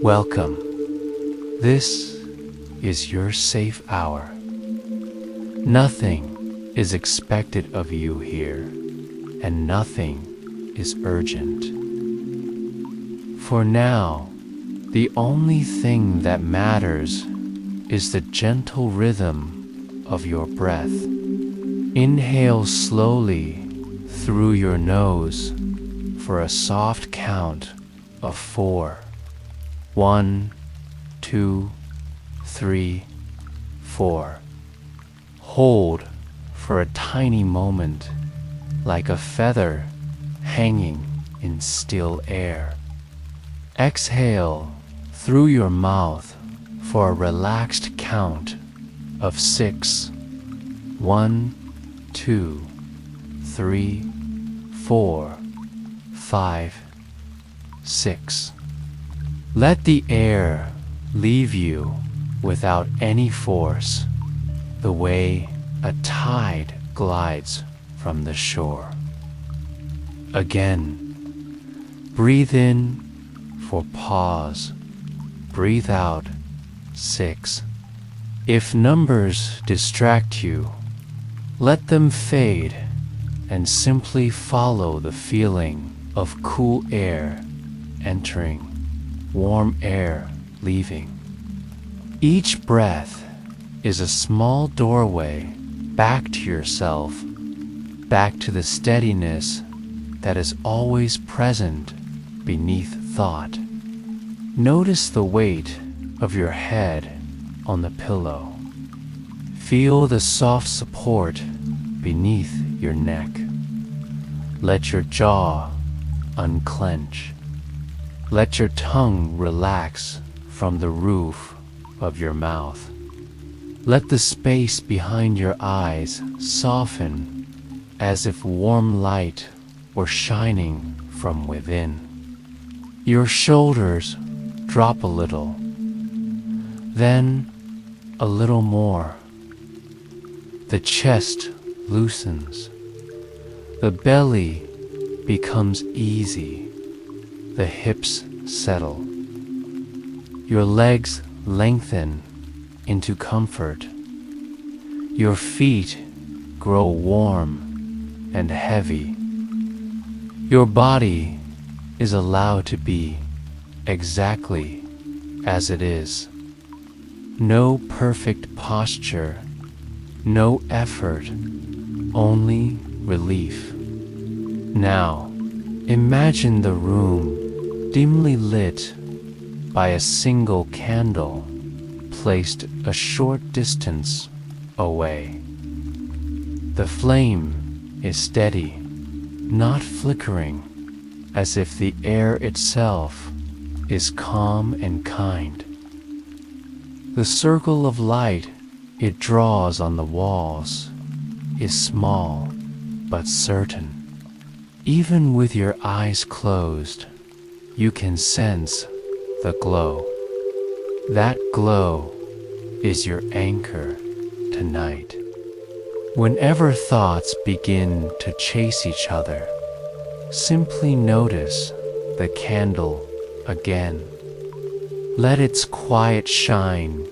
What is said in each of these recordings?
Welcome. This is your safe hour. Nothing is expected of you here, and nothing is urgent. For now, the only thing that matters is the gentle rhythm of your breath. Inhale slowly through your nose for a soft count of 4. 1, 2, 3, 4. Hold for a tiny moment, like a feather hanging in still air. Exhale through your mouth for a relaxed count of 6. 1, 2, 3, 4, 5, 6. Let the air leave you without any force, the way a tide glides from the shore. Again, breathe in for pause, breathe out 6. If numbers distract you, let them fade and simply follow the feeling of cool air entering, warm air leaving. Each breath is a small doorway back to yourself, back to the steadiness that is always present beneath thought. Notice the weight of your head on the pillow. Feel the soft support beneath your neck. Let your jaw unclench. Let your tongue relax from the roof of your mouth. Let the space behind your eyes soften as if warm light were shining from within. Your shoulders drop a little, then a little more. The chest loosens. The belly becomes easy. The hips settle. Your legs lengthen into comfort. Your feet grow warm and heavy. Your body is allowed to be exactly as it is. No perfect posture, no effort, only relief. Now, imagine the room dimly lit by a single candle placed a short distance away. The flame is steady, not flickering, as if the air itself is calm and kind. The circle of light it draws on the walls is small but certain. Even with your eyes closed, you can sense the glow. That glow is your anchor tonight. Whenever thoughts begin to chase each other, simply notice the candle again. Let its quiet shine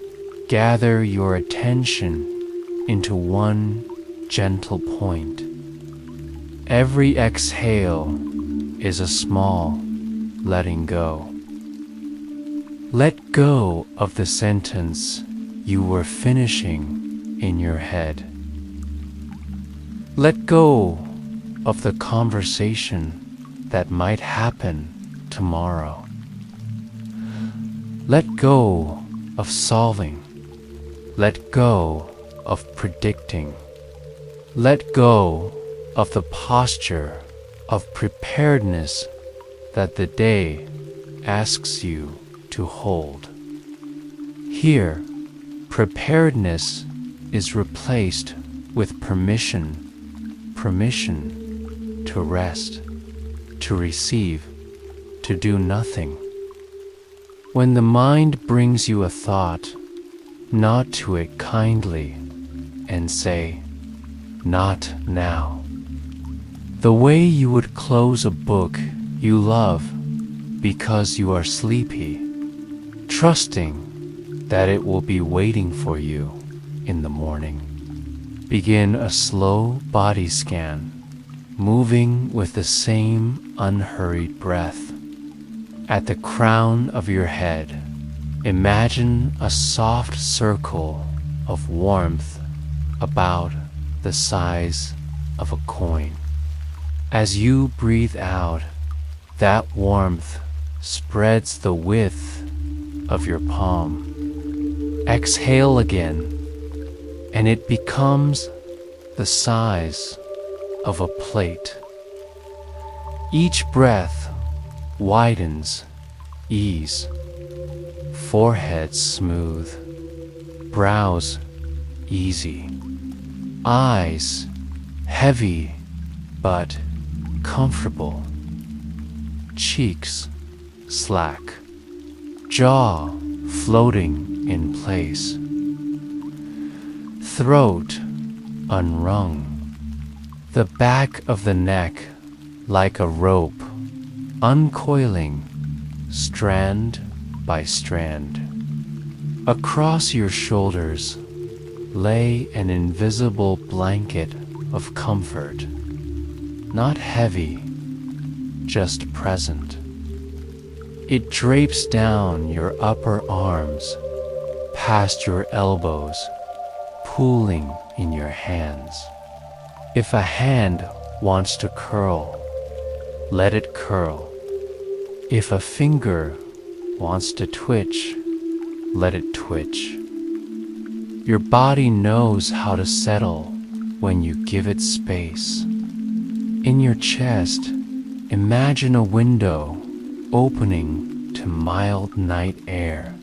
gather your attention into one gentle point. Every exhale is a small letting go. Let go of the sentence you were finishing in your head. Let go of the conversation that might happen tomorrow. Let go of solving. Let go of predicting. Let go of the posture of preparedness that the day asks you to hold. Here, preparedness is replaced with permission to rest, to receive, to do nothing. When the mind brings you a thought, nod to it kindly and say, "Not now." The way you would close a book you love because you are sleepy, trusting that it will be waiting for you in the morning. Begin a slow body scan, moving with the same unhurried breath. At the crown of your head, imagine a soft circle of warmth about the size of a coin. As you breathe out, that warmth spreads the width of your palm. Exhale again, and it becomes the size of a plate. Each breath widens ease, forehead smooth, brows easy, eyes heavy but comfortable, cheeks slack, jaw floating in place, throat unwrung, the back of the neck like a rope uncoiling strand by strand. Across your shoulders lay an invisible blanket of comfort, not heavy, just present. It drapes down your upper arms, past your elbows, pooling in your hands. If a hand wants to curl, let it curl. If a finger wants to twitch, let it twitch. Your body knows how to settle when you give it space. In your chest, imagine a window opening to mild night air.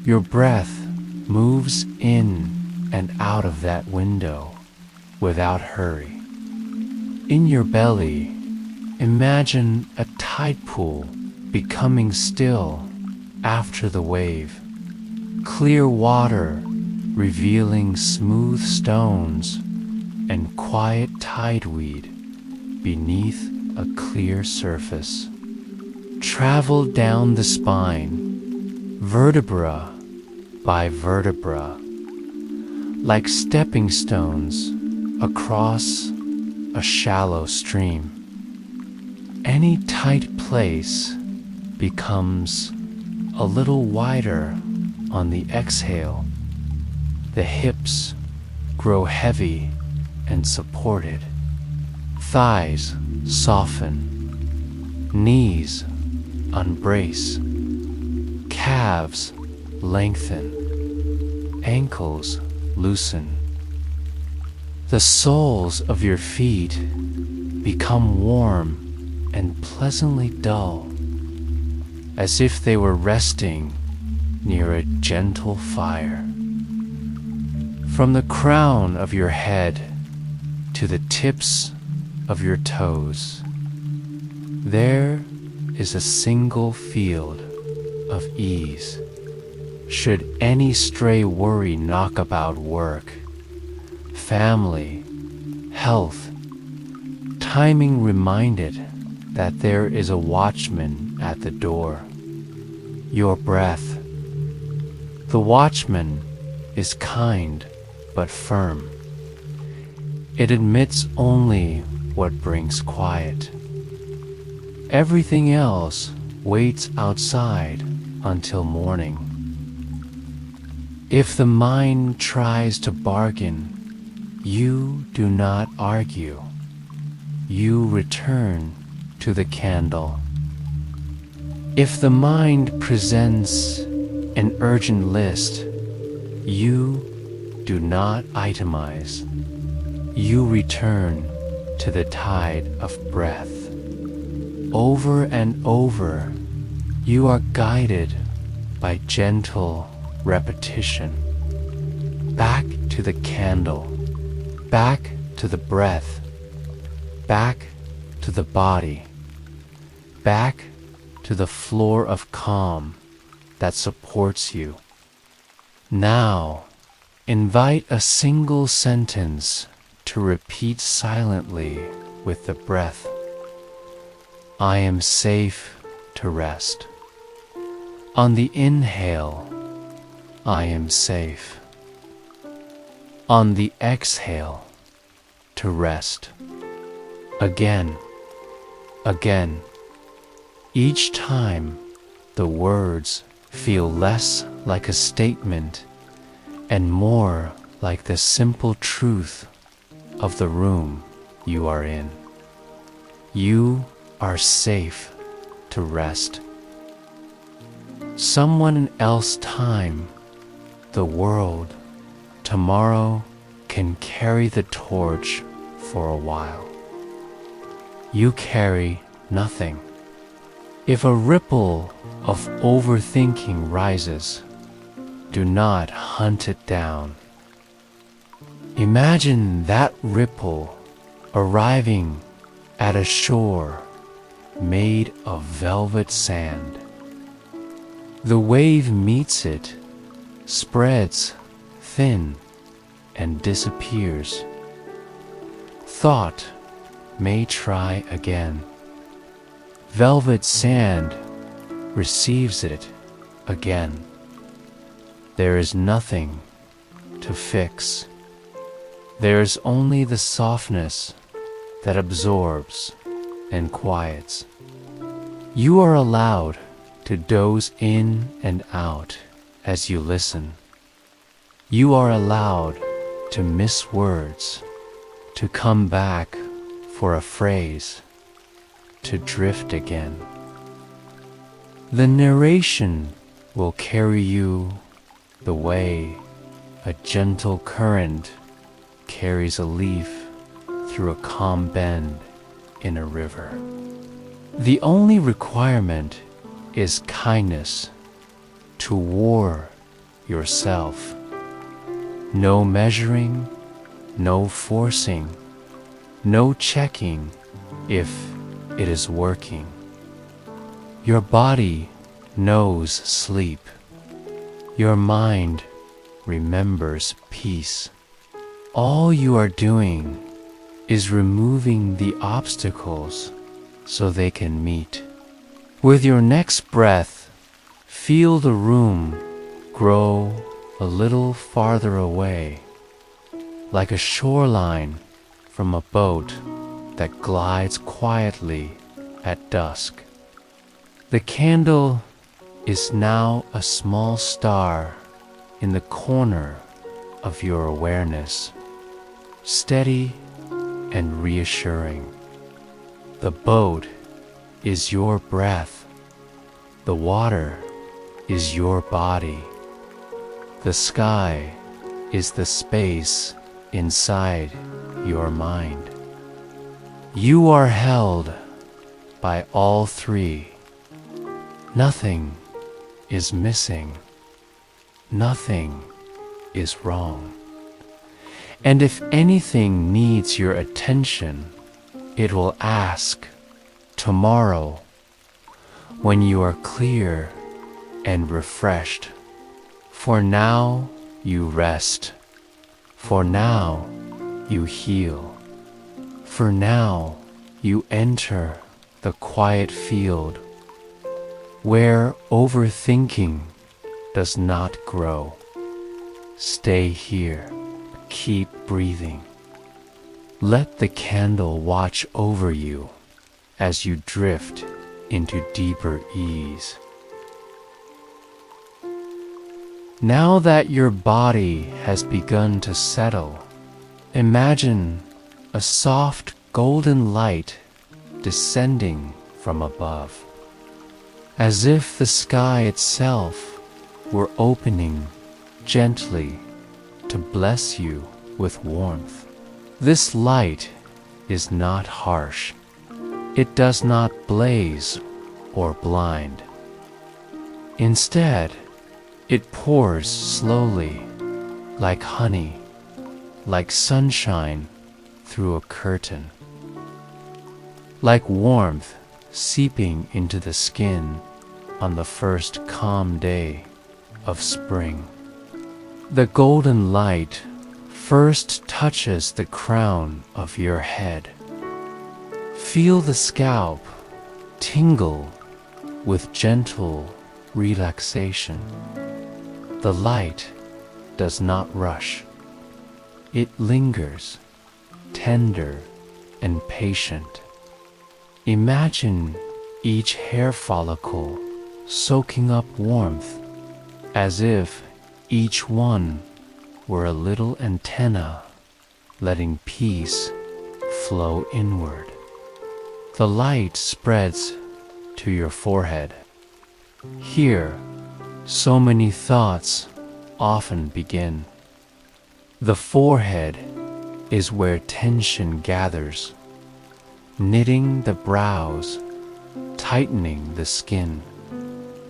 Your breath moves in and out of that window without hurry. In your belly, imagine a tide pool becoming still after the wave. Clear water revealing smooth stones and quiet tideweed beneath a clear surface. Travel down the spine, vertebra by vertebra, like stepping stones across a shallow stream. Any tight place becomes a little wider on the exhale. The hips grow heavy and supported. Thighs soften. Knees unbrace. Calves lengthen. Ankles loosen. The soles of your feet become warm and pleasantly dull, as if they were resting near a gentle fire. From the crown of your head to the tips of your toes, there is a single field of ease. Should any stray worry knock about work, family, health, timing reminded that there is a watchman at the door. Your breath. The watchman is kind but firm. It admits only what brings quiet. Everything else waits outside until morning. If the mind tries to bargain, you do not argue. You return to the candle. If the mind presents an urgent list, you do not itemize. You return to the tide of breath. Over and over, you are guided by gentle repetition. Back to the candle, back to the breath, back to the body, back to the floor of calm that supports you. Now, invite a single sentence to repeat silently with the breath. I am safe to rest. On the inhale, I am safe. On the exhale, to rest. Again, again. Each time, the words feel less like a statement and more like the simple truth of the room you are in. You are safe to rest. Someone else's time, the world, tomorrow can carry the torch for a while. You carry nothing. If a ripple of overthinking rises, do not hunt it down. Imagine that ripple arriving at a shore made of velvet sand. The wave meets it, spreads thin, and disappears. Thought may try again. Velvet sand receives it again. There is nothing to fix. There is only the softness that absorbs and quiets. You are allowed to doze in and out as you listen. You are allowed to miss words, to come back for a phrase, to drift again. The narration will carry you the way a gentle current carries a leaf through a calm bend in a river. The only requirement is kindness toward yourself. No measuring, no forcing, no checking if it is working. Your body knows sleep. Your mind remembers peace. All you are doing is removing the obstacles so they can meet. With your next breath, feel the room grow a little farther away, like a shoreline from a boat that glides quietly at dusk. The candle is now a small star in the corner of your awareness, steady and reassuring. The boat is your breath. The water is your body. The sky is the space inside your mind. You are held by all three. Nothing is missing. Nothing is wrong. And if anything needs your attention, it will ask tomorrow when you are clear and refreshed. For now you rest. For now you heal. For now you enter the quiet field where overthinking does not grow. Stay here. Keep breathing. Let the candle watch over you as you drift into deeper ease. Now that your body has begun to settle, imagine a soft golden light descending from above, as if the sky itself were opening gently to bless you with warmth. This light is not harsh. It does not blaze or blind. Instead, it pours slowly, like honey, like sunshine through a curtain, like warmth seeping into the skin on the first calm day of spring. The golden light first touches the crown of your head. Feel the scalp tingle with gentle, relaxation. The light does not rush. It lingers, tender and patient. Imagine each hair follicle soaking up warmth, as if each one were a little antenna letting peace flow inward. The light spreads to your forehead. Here, so many thoughts often begin. The forehead is where tension gathers, knitting the brows, tightening the skin.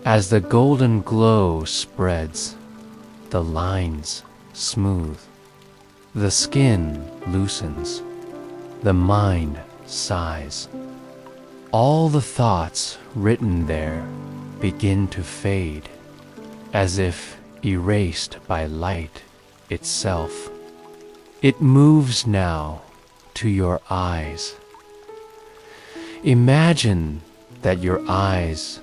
As the golden glow spreads, the lines smooth. The skin loosens. The mind sighs. All the thoughts written there begin to fade, as if erased by light itself. It moves now to your eyes. Imagine that your eyes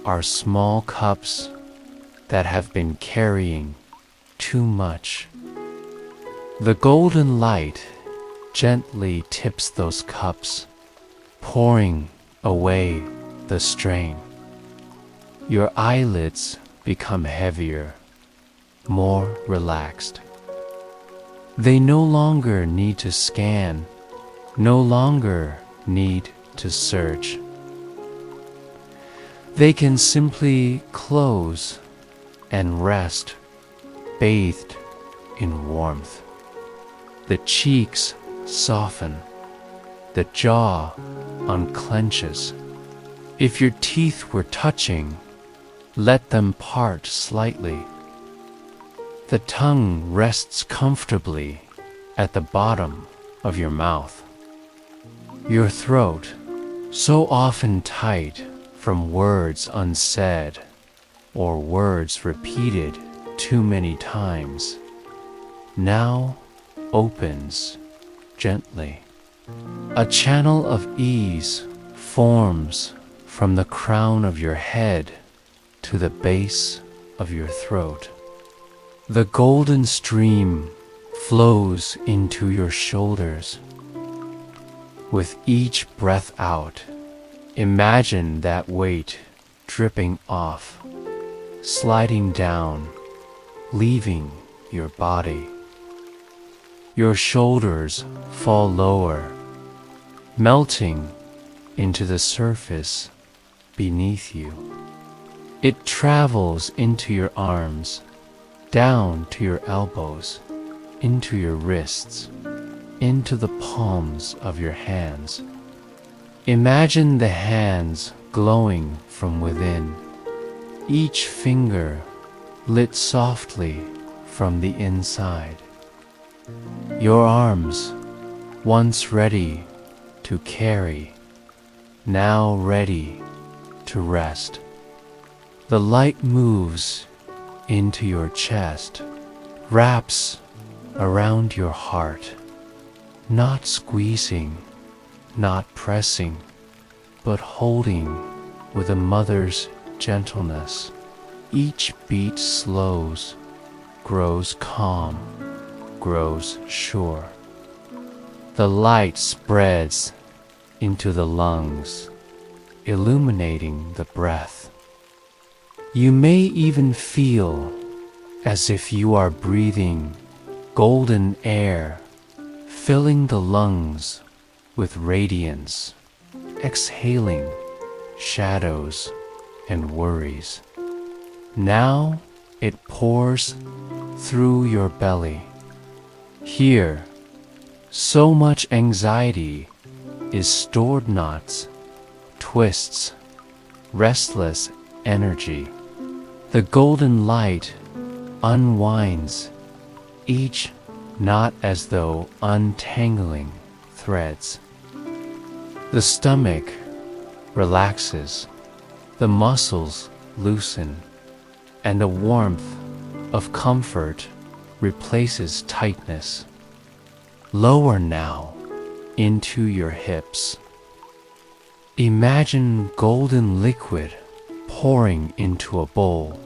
are small cups that have been carrying too much. The golden light gently tips those cups, pouring away the strain. Your eyelids become heavier, more relaxed. They no longer need to scan, no longer need to search. They can simply close and rest, bathed in warmth. The cheeks soften, the jaw unclenches. If your teeth were touching, let them part slightly. The tongue rests comfortably at the bottom of your mouth. Your throat, so often tight from words unsaid or words repeated too many times, now opens gently. A channel of ease forms from the crown of your head to the base of your throat. The golden stream flows into your shoulders. With each breath out, imagine that weight dripping off, sliding down, leaving your body. Your shoulders fall lower, melting into the surface beneath you. It travels into your arms, down to your elbows, into your wrists, into the palms of your hands. Imagine the hands glowing from within, each finger lit softly from the inside. Your arms, once ready to carry, now ready to rest. The light moves into your chest, wraps around your heart, not squeezing, not pressing, but holding with a mother's gentleness. Each beat slows, grows calm, grows sure. The light spreads into the lungs, illuminating the breath. You may even feel as if you are breathing golden air, filling the lungs with radiance, exhaling shadows and worries. Now it pours through your belly. Here, so much anxiety is stored knots, twists, restless energy. The golden light unwinds each knot as though untangling threads. The stomach relaxes, the muscles loosen, and a warmth of comfort replaces tightness. Lower now into your hips. Imagine golden liquid pouring into a bowl,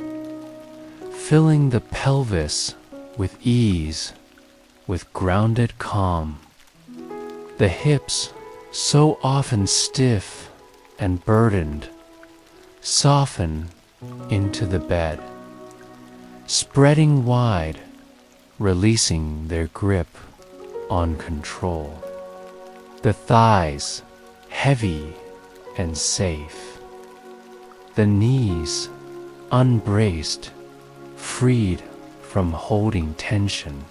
filling the pelvis with ease, with grounded calm. The hips, so often stiff and burdened, soften into the bed, spreading wide, releasing their grip on control. The thighs, heavy and safe. The knees, unbraced, freed from holding tension.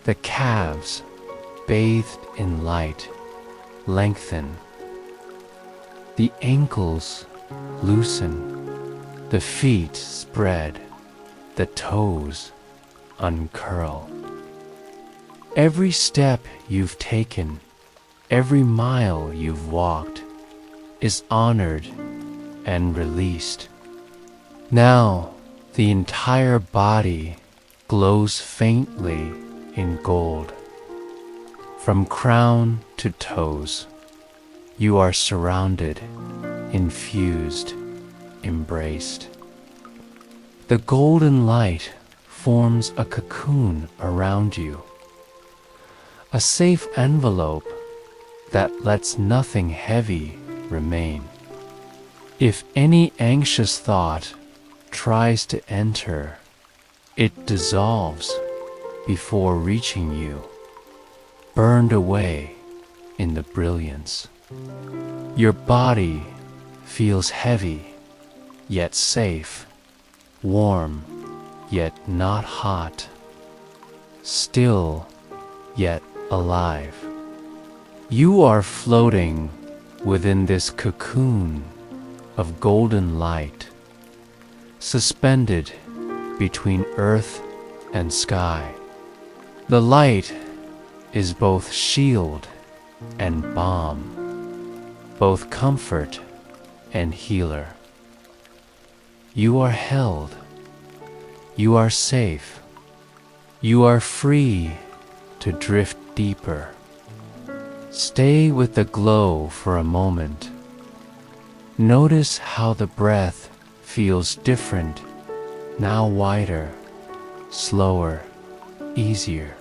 The calves, bathed in light, lengthen. The ankles loosen, the feet spread, the toes uncurl. Every step you've taken, every mile you've walked, is honored and released. Now the entire body glows faintly in gold. From crown to toes, you are surrounded, infused, embraced. The golden light forms a cocoon around you, a safe envelope that lets nothing heavy remain. If any anxious thought tries to enter, it dissolves before reaching you, burned away in the brilliance. Your body feels heavy, yet safe, warm, yet not hot, still, yet alive. You are floating within this cocoon of golden light, suspended between earth and sky. The light is both shield and balm, both comfort and healer. You are held, you are safe, you are free to drift deeper. Stay with the glow for a moment. Notice how the breath feels different, now wider, slower, easier.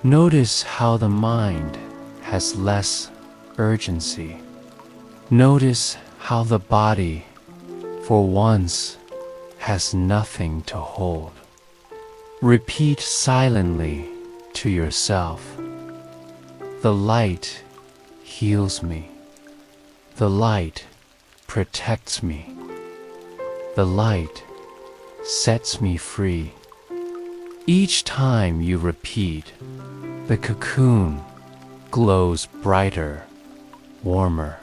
Notice how the mind has less urgency. Notice how the body, for once, has nothing to hold. Repeat silently to yourself, the light heals me. The light protects me. The light sets me free. Each time you repeat, the cocoon glows brighter, warmer.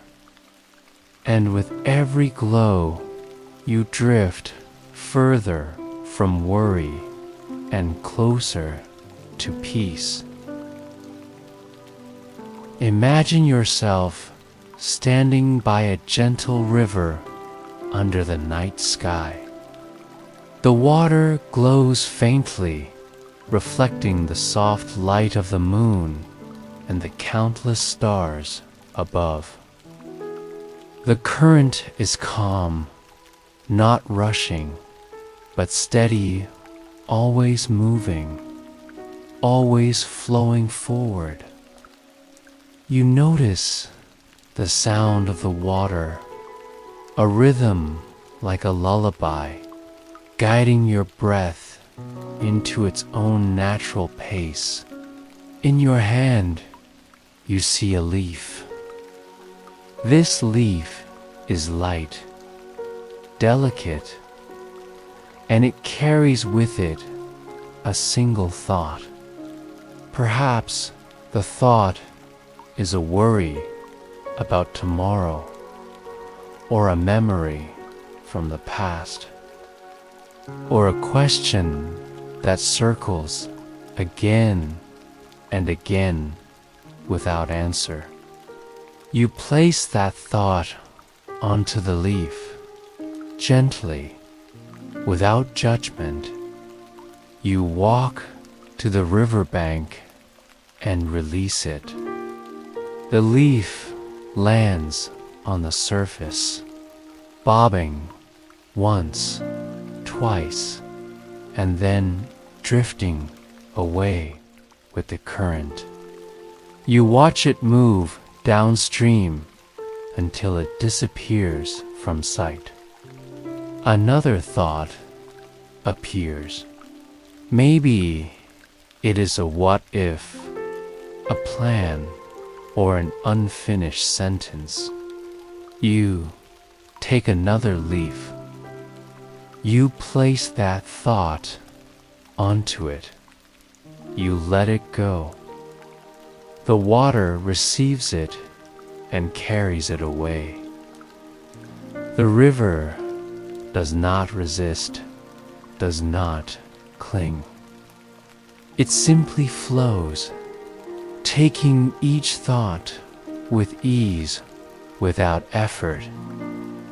And with every glow, you drift further from worry and closer to peace. Imagine yourself standing by a gentle river under the night sky. The water glows faintly, reflecting the soft light of the moon and the countless stars above. The current is calm, not rushing, but steady, always moving, always flowing forward. You notice the sound of the water, a rhythm like a lullaby, guiding your breath into its own natural pace. In your hand, you see a leaf. This leaf is light, delicate, and it carries with it a single thought. Perhaps the thought is a worry about tomorrow, or a memory from the past, or a question that circles again and again without answer. You place that thought onto the leaf, gently, without judgment. You walk to the riverbank and release it. The leaf lands on the surface, bobbing once, twice, and then drifting away with the current. You watch it move downstream until it disappears from sight. Another thought appears. Maybe it is a what if, a plan, or an unfinished sentence. You take another leaf. You place that thought onto it. You let it go. The water receives it and carries it away. The river does not resist, does not cling. It simply flows, taking each thought with ease, without effort,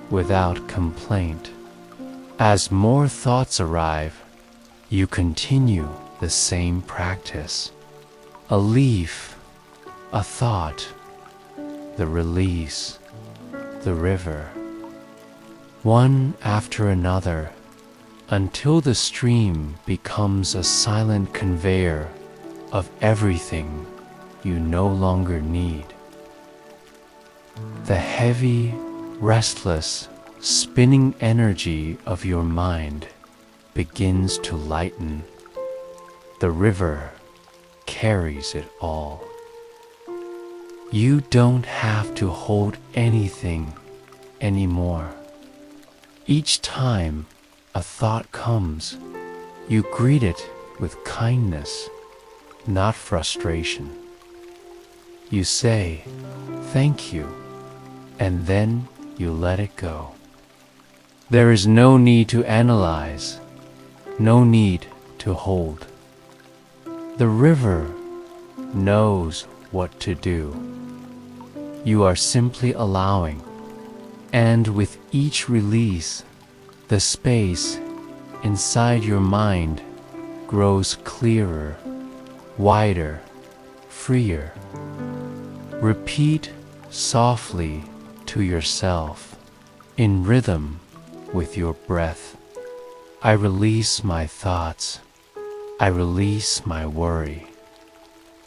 without complaint. As more thoughts arrive, you continue the same practice. A leaf, a thought, the release, the river. One after another, until the stream becomes a silent conveyor of everything you no longer need. The heavy, restless, spinning energy of your mind begins to lighten. The river carries it all. You don't have to hold anything anymore. Each time a thought comes, you greet it with kindness, not frustration. You say, "Thank you," and then you let it go. There is no need to analyze, no need to hold. The river knows what to do. You are simply allowing, and with each release, the space inside your mind grows clearer, wider, freer. Repeat softly to yourself, in rhythm with your breath. I release my thoughts. I release my worry.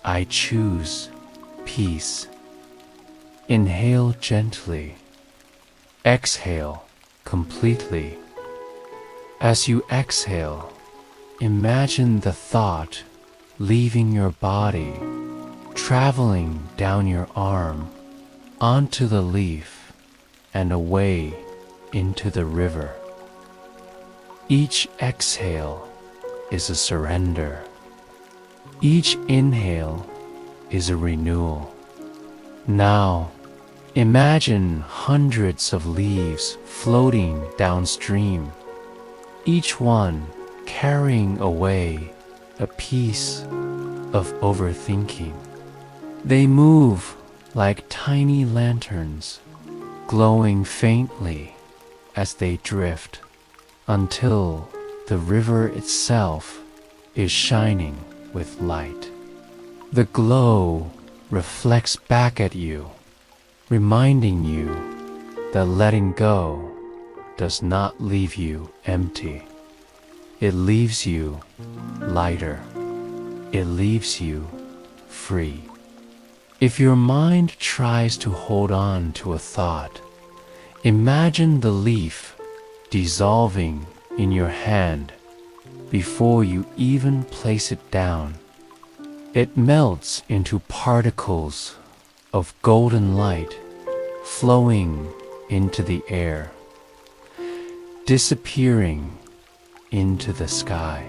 I choose peace. Inhale gently. Exhale completely. As you exhale, imagine the thought leaving your body, traveling down your arm, onto the leaf, and away into the river. Each exhale is a surrender. Each inhale is a renewal. Now, imagine hundreds of leaves floating downstream, each one carrying away a piece of overthinking. They move like tiny lanterns, glowing faintly as they drift, until the river itself is shining with light. The glow reflects back at you, reminding you that letting go does not leave you empty. It leaves you lighter. It leaves you free. If your mind tries to hold on to a thought, imagine the leaf dissolving in your hand before you even place it down. It melts into particles of golden light flowing into the air, disappearing into the sky.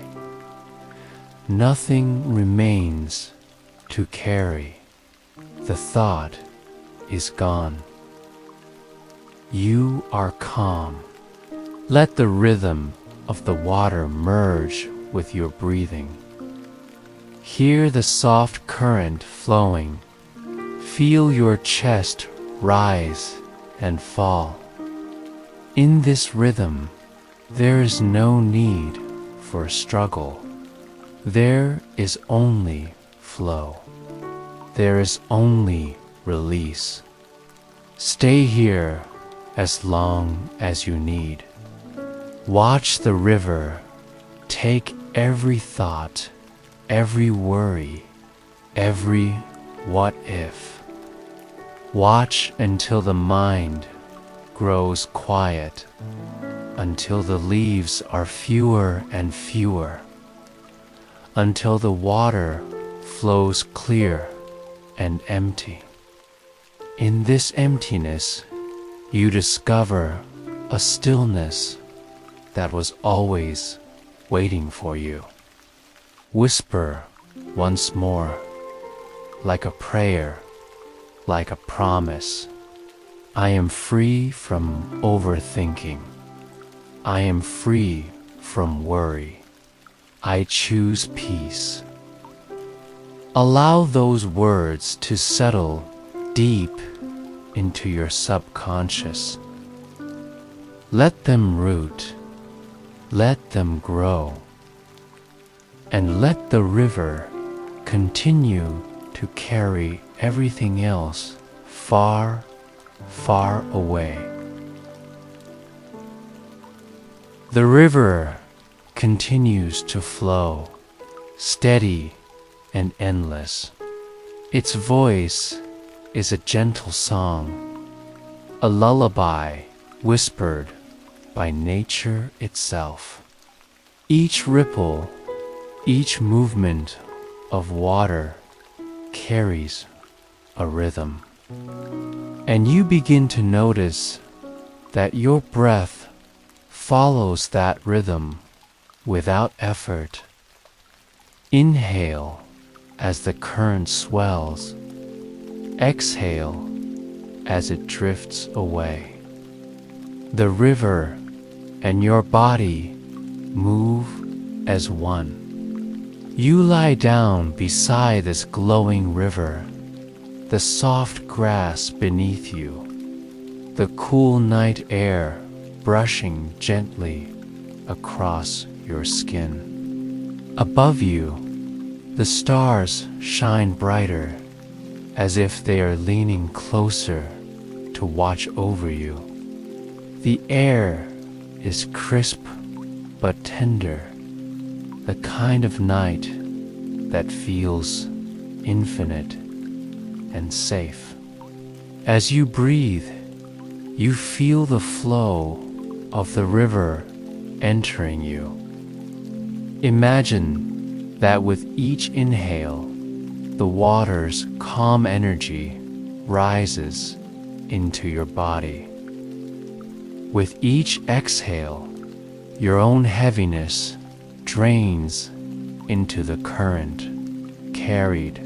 Nothing remains to carry. The thought is gone. You are calm. Let the rhythm of the water merge with your breathing. Hear the soft current flowing. Feel your chest rise and fall. In this rhythm, there is no need for struggle. There is only flow. There is only release. Stay here as long as you need. Watch the river take every thought, every worry, every what if. Watch until the mind grows quiet, until the leaves are fewer and fewer, until the water flows clear and empty. In this emptiness, you discover a stillness that was always waiting for you. Whisper once more, like a prayer, like a promise. I am free from overthinking. I am free from worry. I choose peace. Allow those words to settle deep into your subconscious. Let them root. Let them grow. And let the river continue to carry everything else far, far away. The river continues to flow, steady and endless. Its voice is a gentle song, a lullaby whispered by nature itself. Each ripple, each movement of water carries a rhythm. And you begin to notice that your breath follows that rhythm without effort. Inhale as the current swells. Exhale as it drifts away. The river and your body move as one. You lie down beside this glowing river, the soft grass beneath you, the cool night air brushing gently across your skin. Above you, the stars shine brighter, as if they are leaning closer to watch over you. The air is crisp but tender, the kind of night that feels infinite and safe. As you breathe, you feel the flow of the river entering you. Imagine that with each inhale, the water's calm energy rises into your body. With each exhale, your own heaviness drains into the current, carried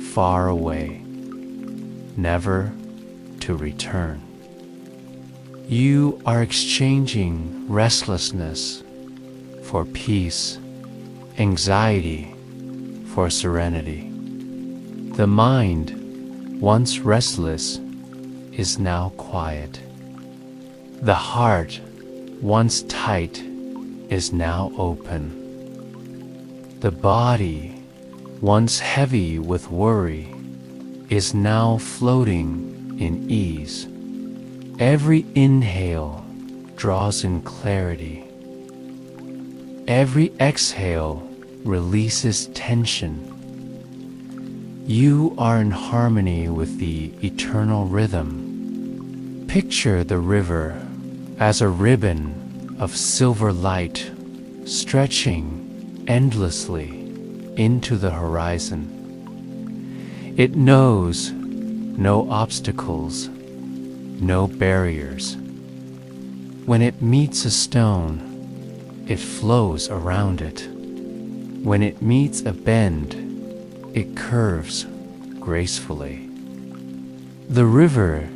far away, never to return. You are exchanging restlessness for peace, anxiety for serenity. The mind, once restless, is now quiet. The heart, once tight, is now open. The body, once heavy with worry, is now floating in ease. Every inhale draws in clarity. Every exhale releases tension. You are in harmony with the eternal rhythm. Picture the river as a ribbon of silver light stretching endlessly into the horizon. It knows no obstacles, no barriers. When it meets a stone, it flows around it. When it meets a bend, it curves gracefully. The river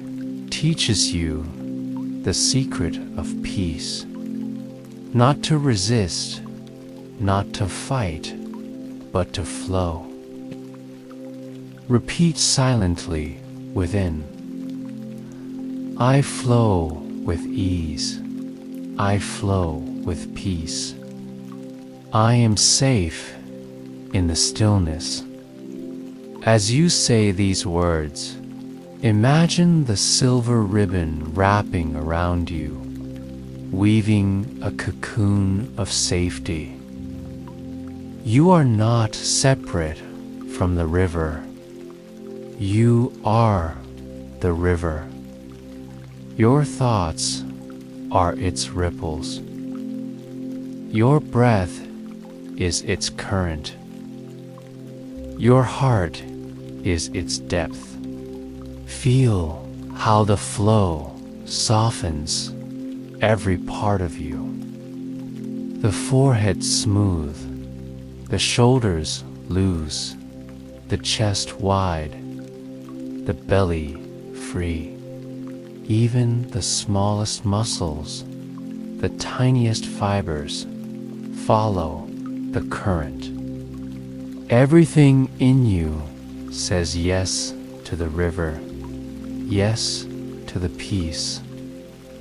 teaches you the secret of peace. Not to resist, not to fight, but to flow. Repeat silently within. I flow with ease. I flow with peace. I am safe in the stillness. As you say these words, imagine the silver ribbon wrapping around you, weaving a cocoon of safety. You are not separate from the river. You are the river. Your thoughts are its ripples. Your breath is its current. Your heart is its depth. Feel how the flow softens every part of you. The forehead smooth, the shoulders loose, the chest wide, the belly free. Even the smallest muscles, the tiniest fibers, follow the current. Everything in you says yes to the river, yes to the peace.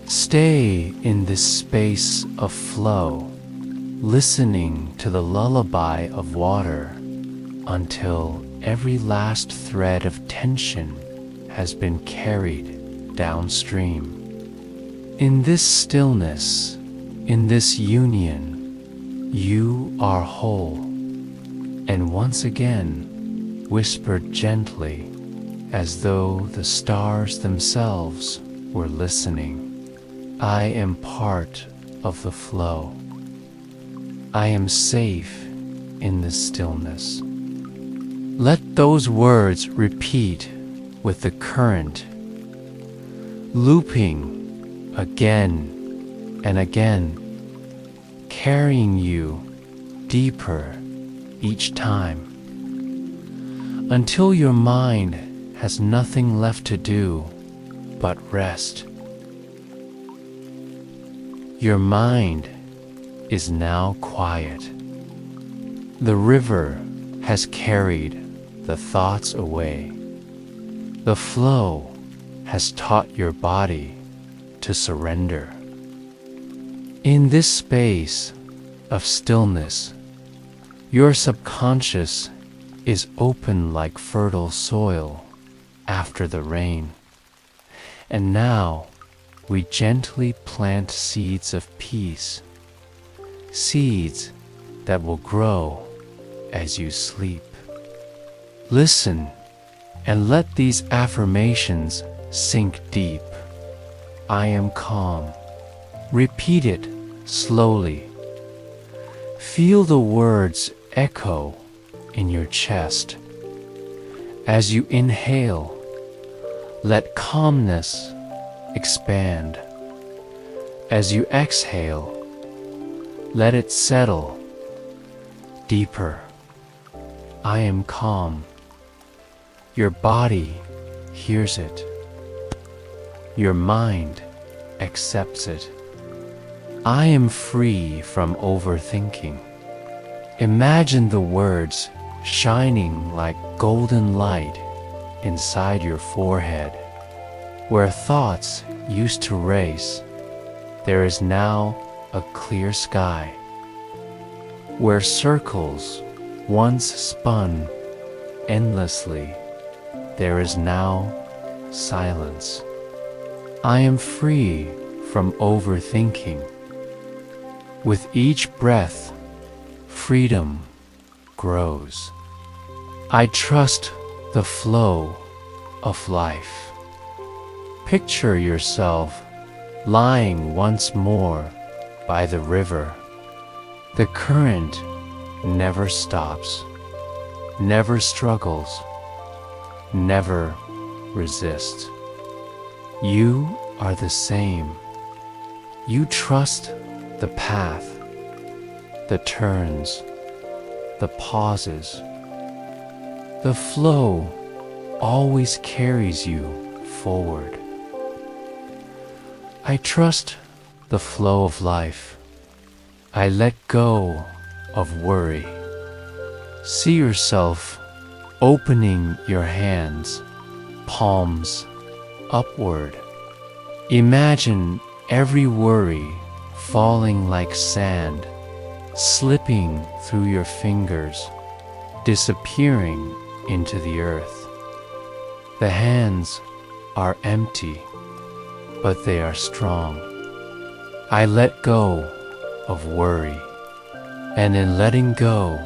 Stay in this space of flow, listening to the lullaby of water until every last thread of tension has been carried downstream. In this stillness, in this union, you are whole. And once again, whisper gently, as though the stars themselves were listening. I am part of the flow. I am safe in this stillness. Let those words repeat with the current, looping again and again, carrying you deeper each time, until your mind has nothing left to do but rest. Your mind is now quiet. The river has carried the thoughts away. The flow has taught your body to surrender. In this space of stillness, your subconscious is open like fertile soil after the rain. And now we gently plant seeds of peace, seeds that will grow as you sleep. Listen and let these affirmations sink deep. I am calm. Repeat it slowly. Feel the words echo in your chest. As you inhale, let calmness expand. As you exhale, let it settle deeper. I am calm. Your body hears it. Your mind accepts it. I am free from overthinking. Imagine the words shining like golden light inside your forehead. Where thoughts used to race, there is now a clear sky. Where circles once spun endlessly, there is now silence. I am free from overthinking. With each breath, freedom grows. I trust the flow of life. Picture yourself lying once more by the river. The current never stops, never struggles, never resists. You are the same. You trust the path, the turns, the pauses. The flow always carries you forward. I trust the flow of life. I let go of worry. See yourself opening your hands, palms upward. Imagine every worry falling like sand, slipping through your fingers, disappearing into the earth. The hands are empty, but they are strong. I let go of worry, and in letting go,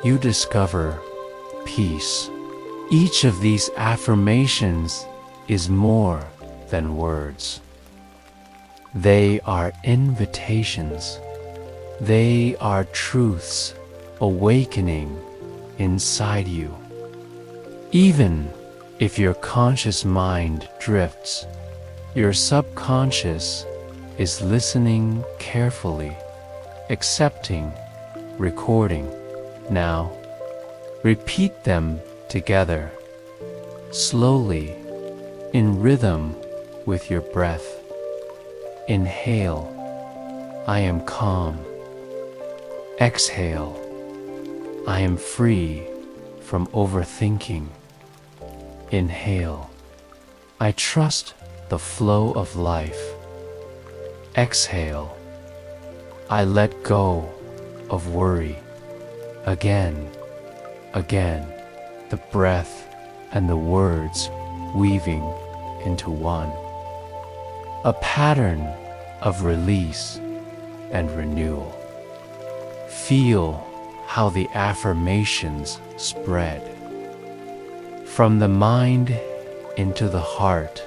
you discover peace. Each of these affirmations is more than words. They are invitations. They are truths awakening inside you. Even if your conscious mind drifts, your subconscious is listening carefully, accepting, recording. Now, repeat them together, slowly, in rhythm with your breath. Inhale, I am calm. Exhale, I am free from overthinking. Inhale, I trust the flow of life. Exhale, I let go of worry. Again, the breath and the words weaving into one. A pattern of release and renewal. Feel how the affirmations spread from the mind into the heart,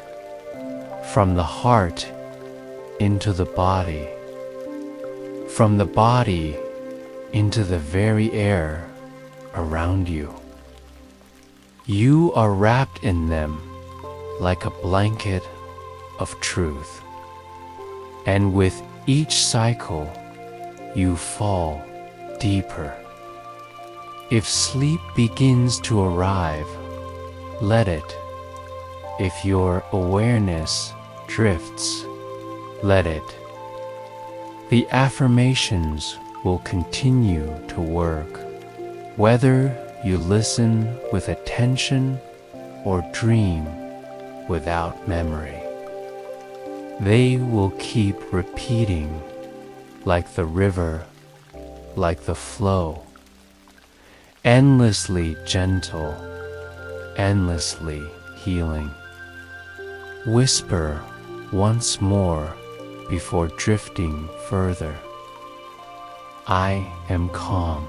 from the heart into the body, from the body into the very air around you. You are wrapped in them like a blanket of truth, and with each cycle you fall deeper. If sleep begins to arrive, let it. If your awareness drifts, let it. The affirmations will continue to work, whether you listen with attention or dream without memory. They will keep repeating like the river, like the flow, endlessly gentle, endlessly healing. Whisper once more before drifting further. I am calm.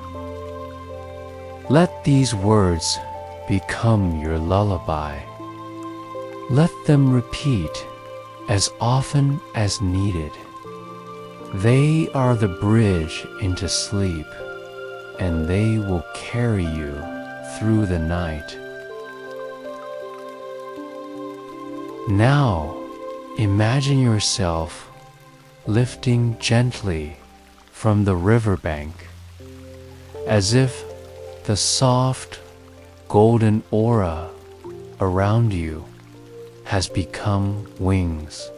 Let these words become your lullaby. Let them repeat as often as needed. They are the bridge into sleep, and they will carry you through the night. Now, imagine yourself lifting gently from the riverbank, as if the soft, golden aura around you has become wings.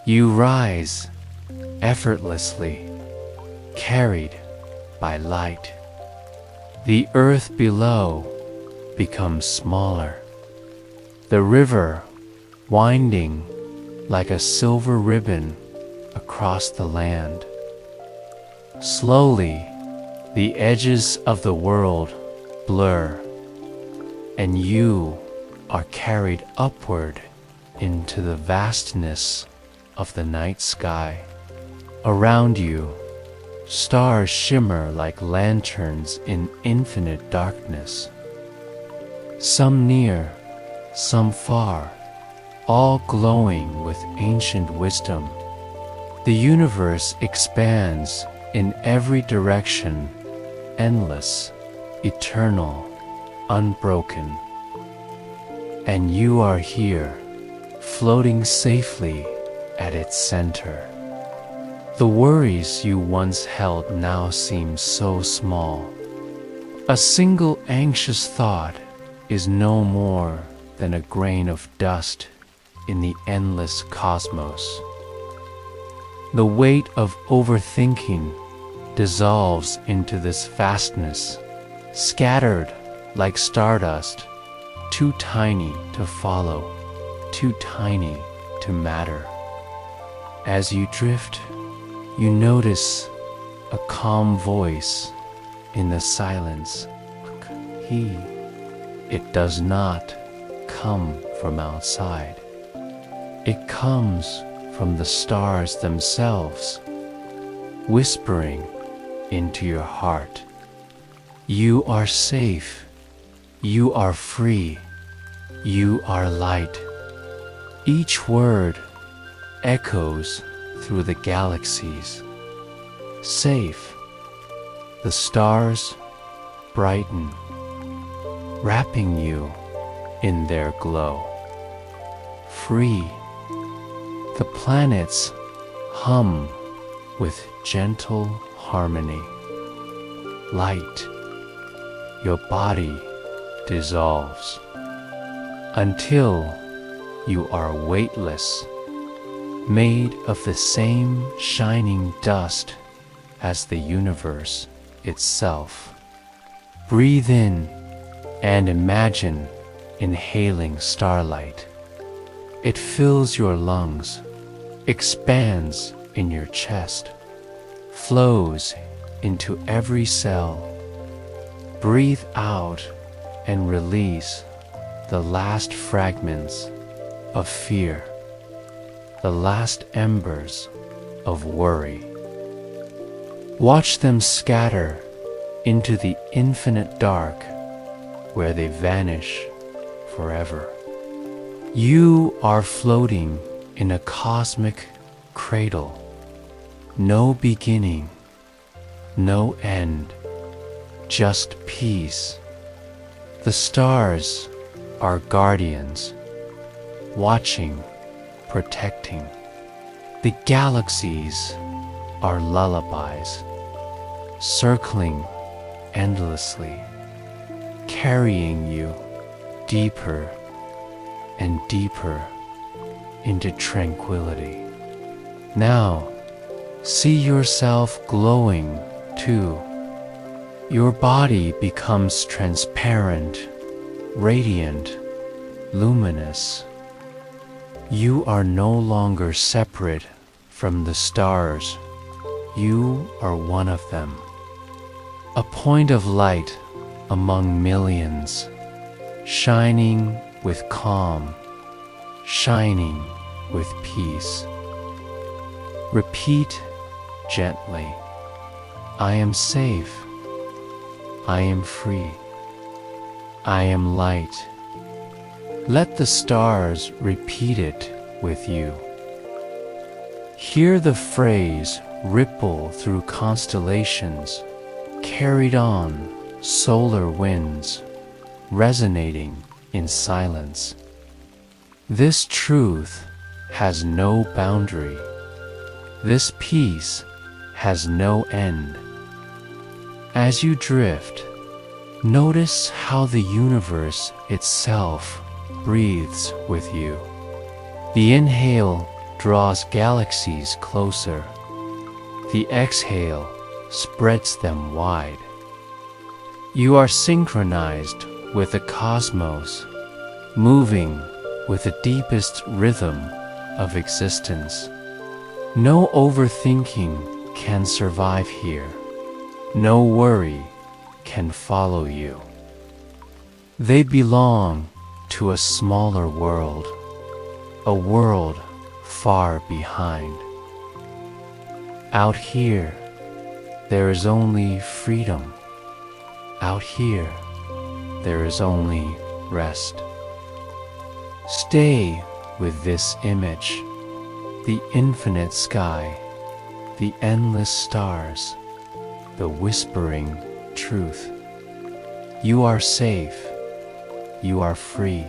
You rise effortlessly, carried by light. The earth below becomes smaller. The river winding like a silver ribbon across the land. Slowly, the edges of the world blur, and you are carried upward into the vastness of the night sky. Around you, stars shimmer like lanterns in infinite darkness. Some near, some far, all glowing with ancient wisdom. The universe expands in every direction, endless, eternal, unbroken. And you are here, floating safely at its center. The worries you once held now seem so small. A single anxious thought is no more than a grain of dust in the endless cosmos. The weight of overthinking dissolves into this vastness, scattered like stardust, too tiny to follow, too tiny to matter. As you drift, you notice a calm voice in the silence. It does not come from outside. It comes from the stars themselves, whispering into your heart. You are safe. You are free. You are light. Each word echoes through the galaxies. Safe. The stars brighten, wrapping you in their glow. Free. The planets hum with gentle harmony. Light. Your body dissolves until you are weightless, made of the same shining dust as the universe itself. Breathe in and imagine inhaling starlight. It fills your lungs, expands in your chest, flows into every cell. Breathe out and release the last fragments of fear, the last embers of worry. Watch them scatter into the infinite dark where they vanish forever. You are floating in a cosmic cradle. No beginning, no end, just peace. The stars are guardians, watching, protecting. The galaxies are lullabies, circling endlessly, carrying you deeper and deeper into tranquility. Now, see yourself glowing too. Your body becomes transparent, radiant, luminous. You are no longer separate from the stars. You are one of them. A point of light among millions, shining with calm, shining with peace. Repeat gently, I am safe. I am free. I am light. Let the stars repeat it with you. Hear the phrase ripple through constellations, carried on solar winds, resonating in silence. This truth has no boundary. This peace has no end. As you drift, notice how the universe itself breathes with you. The inhale draws galaxies closer. The exhale spreads them wide. You are synchronized with the cosmos, moving with the deepest rhythm of existence. No overthinking can survive here. No worry can follow you. They belong to a smaller world, a world far behind. Out here, there is only freedom. Out here, there is only rest. Stay with this image, the infinite sky, the endless stars, the whispering truth. You are safe, you are free,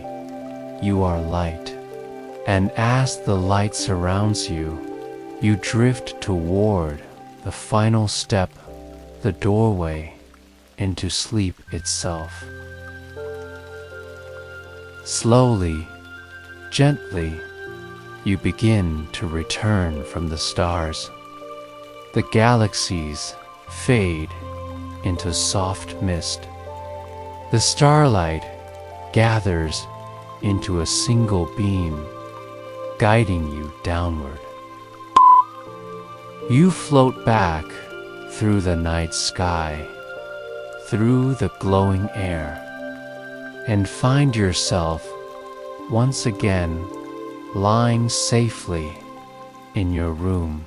you are light. And as the light surrounds you, you drift toward the final step, the doorway into sleep itself. Slowly, gently, you begin to return from the stars. The galaxies fade into soft mist. The starlight gathers into a single beam, guiding you downward. You float back through the night sky, through the glowing air, and find yourself once again lying safely in your room,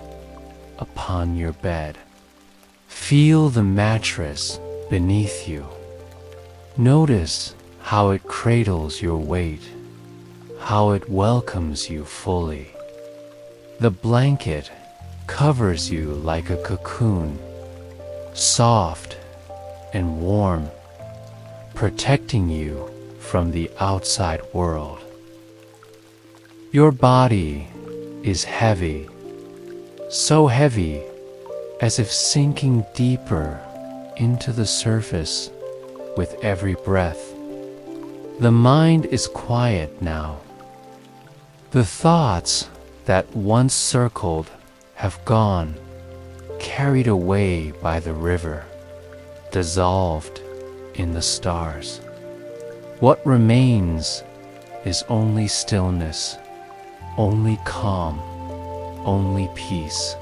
upon your bed. Feel the mattress beneath you. Notice how it cradles your weight, how it welcomes you fully. The blanket covers you like a cocoon, soft and warm, protecting you from the outside world. Your body is heavy, so heavy as if sinking deeper into the surface with every breath. The mind is quiet now. The thoughts that once circled have gone, carried away by the river, dissolved in the stars. What remains is only stillness, only calm, only peace.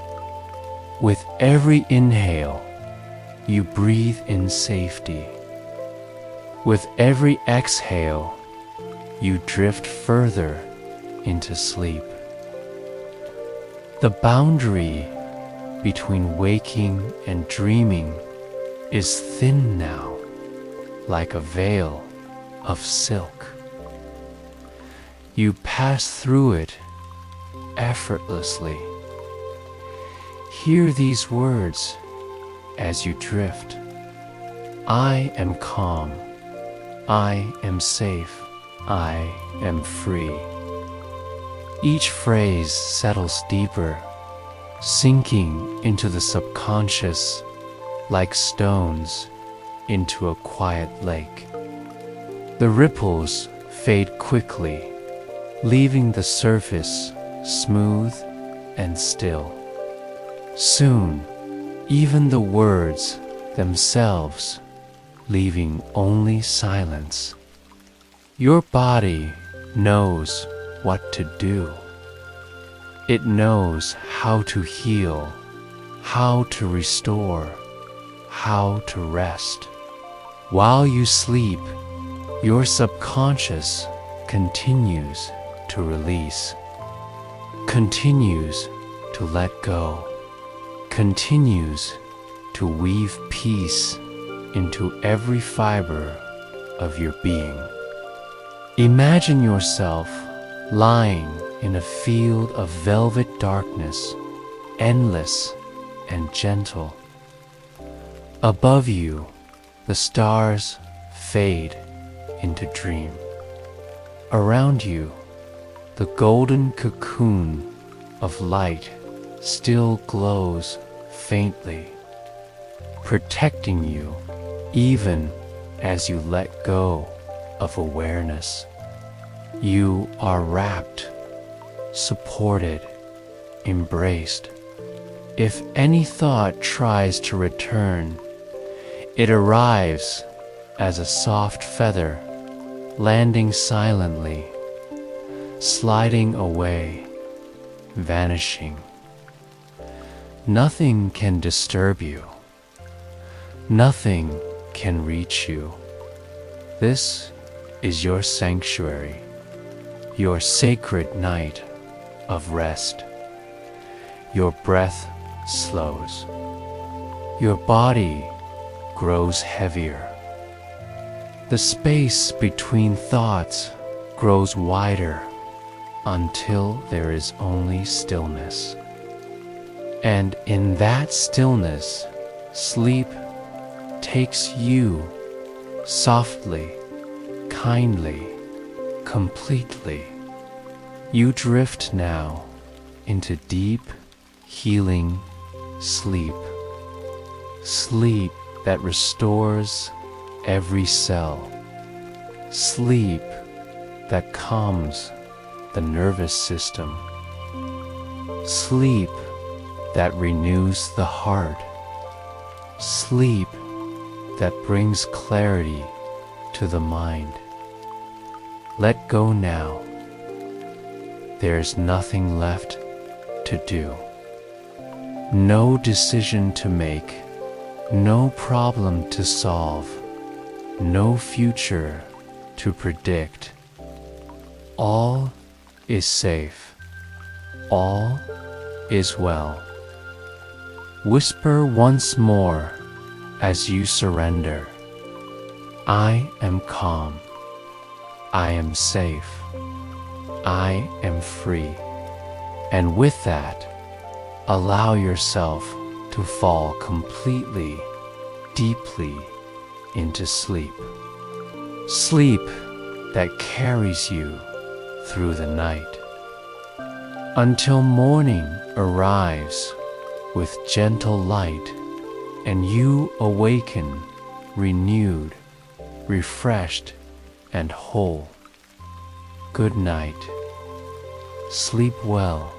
With every inhale, you breathe in safety. With every exhale, you drift further into sleep. The boundary between waking and dreaming is thin now, like a veil of silk. You pass through it effortlessly. Hear these words as you drift. I am calm. I am safe. I am free. Each phrase settles deeper, sinking into the subconscious like stones into a quiet lake. The ripples fade quickly, leaving the surface smooth and still. Soon, even the words themselves leaving only silence. Your body knows what to do. It knows how to heal, how to restore, how to rest. While you sleep, your subconscious continues to release, continues to let go, continues to weave peace into every fiber of your being. Imagine yourself lying in a field of velvet darkness, endless and gentle. Above you, the stars fade into dream. Around you, the golden cocoon of light still glows faintly, protecting you even as you let go of awareness. You are wrapped, supported, embraced. If any thought tries to return, it arrives as a soft feather, landing silently, sliding away, vanishing. Nothing can disturb you. Nothing can reach you. This is your sanctuary, your sacred night of rest. Your breath slows. Your body grows heavier. The space between thoughts grows wider until there is only stillness. And in that stillness, sleep takes you softly, kindly, completely. You drift now into deep, healing sleep. Sleep that restores every cell. Sleep that calms the nervous system. Sleep that renews the heart. Sleep that brings clarity to the mind. Let go now. There's nothing left to do. No decision to make, no problem to solve, no future to predict. All is safe. All is well. Whisper once more as you surrender. I am calm. I am safe. I am free. And with that, allow yourself to fall completely, deeply into sleep. Sleep that carries you through the night until morning arrives with gentle light and you awaken renewed, refreshed, and whole. Good night. Sleep well.